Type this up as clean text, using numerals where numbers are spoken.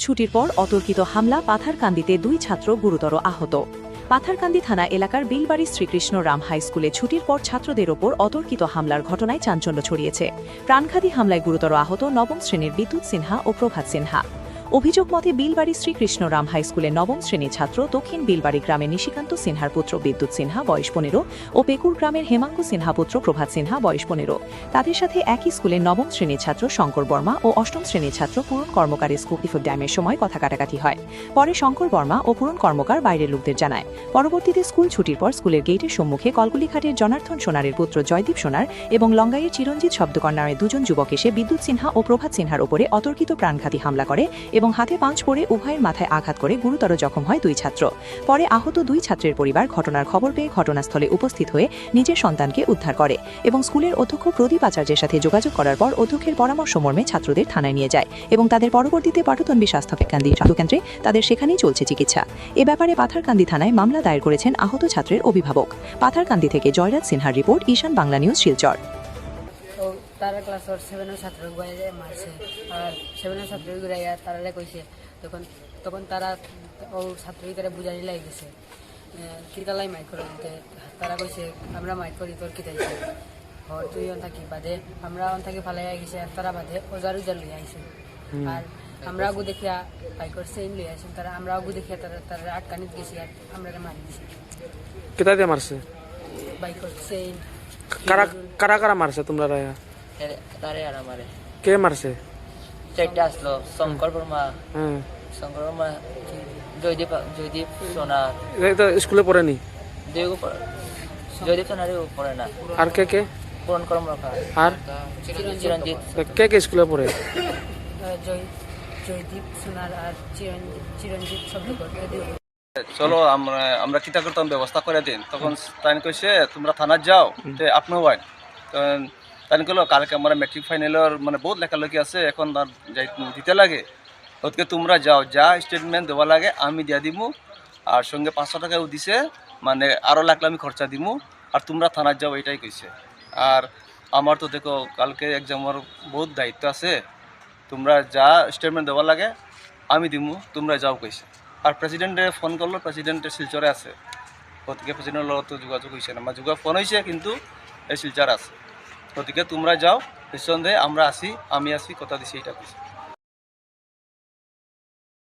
ছুটির পর অতর্কিত হামলা, পাথারকান্দিতে 2 ছাত্র গুরুতর আহত। পাথারকান্দি থানা এলাকার বিলবাড়ি শ্রীকৃষ্ণ রাম হাই স্কুলে ছুটির পর ছাত্রদের ওপর অতর্কিত হামলার ঘটনায় চাঞ্চল্য ছড়িয়েছে। প্রাণঘাতী হামলায় গুরুতর আহত নবম শ্রেণীর বিদ্যুৎ সিনহা ও প্রভাত সিনহা। অভিযোগ মতে বিলবাড়ি শ্রীকৃষ্ণ রাম হাই স্কুলের নবম শ্রেণীর ছাত্র দক্ষিণ বিলবাড়ি গ্রামের নিশিকান্ত সিনহার পুত্র বিদ্যুৎ সিনহা বয়স 15 ও পেকুর গ্রামের হেমাঙ্গু সিনহা পুত্র প্রভাত সিনহা বয়স 15। তাদের সাথে একই স্কুলের নবম শ্রেণীর ছাত্র শঙ্কর বর্মা ও অষ্টম শ্রেণীর ছাত্র পূরণ কর্মকারের স্কুল ড্যামের সময় কথা কাটাকাটি হয়। পরে শঙ্কর বর্মা ও পূরণ কর্মকার বাইরের লোকদের জানায়। পরবর্তীতে স্কুল ছুটির পর স্কুলের গেটের সম্মুখে কলকুলিঘাটের জনার্থন সোনারের পুত্র জয়দীপ সোনার এবং লঙ্গাইয়ের চিরঞ্জিত শব্দকর নামে 2 জন যুবক এসে বিদ্যুৎ সিনহা ও প্রভাত সিনহার ওপরে অতর্কিত প্রাণঘাতী হামলা করে এবং হাতে পাঁচ পড়ে উভয়ের মাথায় আঘাত করে গুরুতর জখম হয় 2 ছাত্র। পরে আহত 2 ছাত্রের পরিবার ঘটনার খবর পেয়ে ঘটনাস্থলে উপস্থিত হয়ে নিজের সন্তানকে উদ্ধার করে এবং স্কুলের অধ্যক্ষ প্রদীপ আচার্যের সাথে যোগাযোগ করার পর অধ্যক্ষের পরামর্শ মর্মে ছাত্রদের থানায় নিয়ে যায় এবং তাদের পরবর্তীতে পাটুতনবী স্বাস্থ্যকেন্দ্রে তাদের সেখানেই চলছে চিকিৎসা। এ ব্যাপারে পাথারকান্দি থানায় মামলা দায়ের করেছেন আহত ছাত্রের অভিভাবক। পাথারকান্দি থেকে জয়রাজ সিনহার রিপোর্ট, ঈশান বাংলা নিউজ, শিলচর। তারা ক্লাস 7 ছাত্র গুয়াইলে মারছে আর 7 ছাত্র গুড়াইয়া তারা কইছে তখন তারা ও ছাত্রীদের বুঝানি লাগি গেছে কিতালাই মাইক করে দিতে। তারা কইছে আমরা মাইক করি তোর কিতাইছে হর তুই থাকি বাদে আমরা থাকি ফালাই গেছে আর তারা বাদে ওজার উজার লই আইছে আর আমরা আগু দেখিয়া বাইকর সেম লই আইছেন তারা আমরা আগু দেখিয়া তারা আটকানিত গেছি আর আমরা মারি দিছি। কেতা দিয়ে মারছে? বাইকর সেম। কারা কারা মারছে তোমরা? তারে আর আমারে কে মারছে? চারটা আসলো, শঙ্কর বর্মা, জয়দীপ সোনা। তো স্কুলে পড়েনি? জয়দীপ সোনারও পড়ে না। আর কে কে? পূরণ কর্মকার আর চিরঞ্জিত। কে কে স্কুলে পড়ে? জয়দীপ সোনার আর চিরঞ্জিত শব্দ চলো আমরা কিতা করতাম ব্যবস্থা করে দিন। তখন তাই কইছে তোমরা থানার যাও, আপনিও বাইন। তাই কইলো কালকে আমরা ম্যাট্রিক ফাইনালের মানে বহুত লেখালেখি আছে, এখন যাই দিতে লাগে, ওকে তোমরা যাও, যা স্টেটমেন্ট দেওয়া লাগে আমি দিয়া দিমু আর সঙ্গে 500 টাকাও দিছে, মানে আরও লাগলে আমি খরচা দিমু আর তোমরা থানার যাও, এটাই কইছে। আর আমার তো দেখো কালকে এক্সামের বহুত দায়িত্ব আছে, তোমরা যা স্টেটমেন্ট দেওয়া লাগে আমি দিমু, তোমরা যাও কইছে। আর প্রেসিডেন্টে ফোন করলো, প্রেসিডেন্টের শিলচরে আছে, গতিকে প্রেসিডেন্টের লগত তো যোগাযোগ হয়েছে না, ফোন হয়েছে কিন্তু এই শিলচর আছে, গতিকে তোমরা যাও, নিঃসন্দেহে আমরা আসি, আমি আসি, কথা দিছি, এটা কইছে।